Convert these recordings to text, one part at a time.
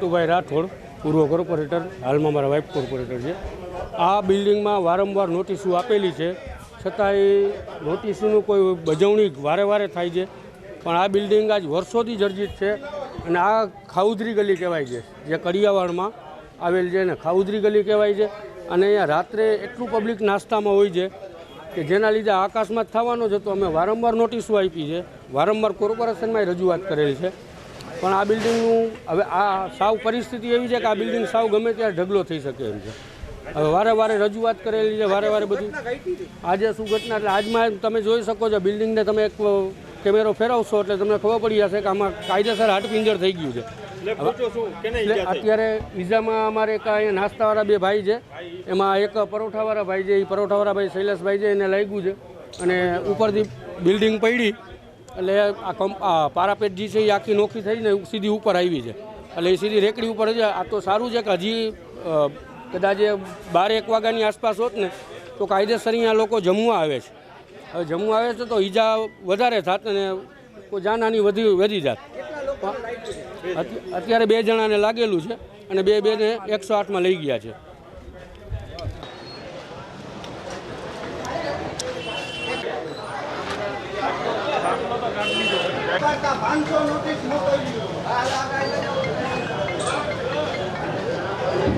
નટુભાઈ રાઠોડ, પૂર્વ કોર્પોરેટર, હાલમાં મારા વાઇફ કોર્પોરેટર છે. આ બિલ્ડિંગમાં વારંવાર નોટિસો આપેલી છે, છતાંય નોટિસોનું કોઈ બજવણી વારે વારે થાય છે. પણ આ બિલ્ડિંગ આજ વર્ષોથી જર્જિત છે અને આ ખાઉદરી ગલી કહેવાય છે, જે કડિયાવાડમાં આવેલ છે ને ખાઉદરી ગલી કહેવાય છે. અને અહીંયા રાત્રે એટલું પબ્લિક નાસ્તામાં હોય છે કે જેના લીધે આકાશમાં જ થવાનો જ હતો. અમે વારંવાર નોટિસો આપી છે, વારંવાર કોર્પોરેશનમાં રજૂઆત કરેલી છે, પણ આ બિલ્ડિંગનું હવે આ સાવ પરિસ્થિતિ એવી છે કે આ બિલ્ડિંગ સાવ ગમે ત્યારે ઢગલો થઈ શકે એમ છે. હવે વારે વારે રજૂઆત કરેલી છે, વારે વારે બધું. આજે શું ઘટના, એટલે આજમાં તમે જોઈ શકો છો બિલ્ડિંગને તમે એક કેમેરો ફેરવશો એટલે તમને ખબર પડી જશે કે આમાં કાયદેસર હાડપિંજર થઈ ગયું છે. અત્યારે ઈજામાં અમારે એક અહીંયા નાસ્તાવાળા બે ભાઈ છે, એમાં એક પરોઠાવાળા ભાઈ છે, એ પરોઠાવાળા ભાઈ શૈલેષભાઈ છે, એને લાગ્યું છે અને ઉપરથી બિલ્ડિંગ પડી એટલે આ પારાપેટ જે છે એ આખી નોખી થઈને સીધી ઉપર આવી છે. એટલે એ સીધી રેકડી ઉપર છે. આ તો સારું છે કે હજી કદાચ 12-1 વાગ્યાની આસપાસ હોત ને તો કાયદેસર અહીંયા લોકો જમવા આવે છે. હવે જમવા આવે છે તો ઈજા વધારે થાત અને કોઈ જાનહાની વધી જાત. અત્યારે 2 જણાને લાગેલું છે અને બેને 108માં લઈ ગયા છે.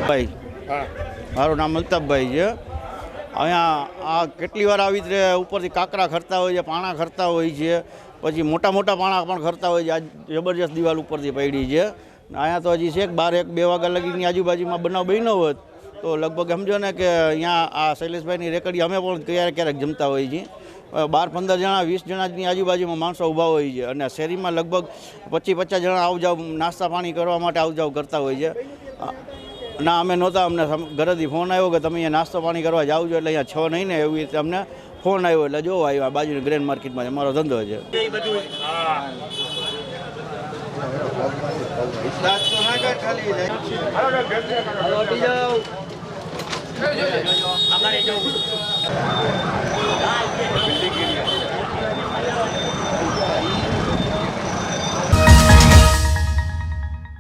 ભાઈ, મારું નામ અલ્તાફભાઈ છે. અહીંયા આ કેટલી વાર આવી રીતે ઉપરથી કાંકરા ખરતા હોય છે, પાણા ખરતા હોય છે, પછી મોટા મોટા પાણા પણ ખરતા હોય છે. આ જબરજસ્ત દિવાલ ઉપરથી પડી છે. અહીંયા તો હજી છે 12-1-2 વાગ્યા લગીની આજુબાજુમાં બનાવ બન્યો હોત તો લગભગ સમજો ને કે અહીંયા આ શૈલેષભાઈની રેકડી અમે પણ ક્યારેક જમતા હોઈએ છીએ. 12-15 જણા 20 જણાની આજુબાજુમાં માણસો ઊભા હોય છે અને શેરીમાં લગભગ 25-50 જણા આવ જાવ નાસ્તા પાણી કરવા માટે આવ જાવ કરતા હોય છે. ના અમે નહોતા, અમને ઘરેથી ફોન આવ્યો કે તમે અહીંયા નાસ્તો પાણી કરવા જાવ છો એટલે અહીંયા છો નહીં ને, એવી રીતે અમને ફોન આવ્યો એટલે જોવા આવ્યા. બાજુની ગ્રેન્ડ માર્કેટમાં અમારો ધંધો છે. અમારે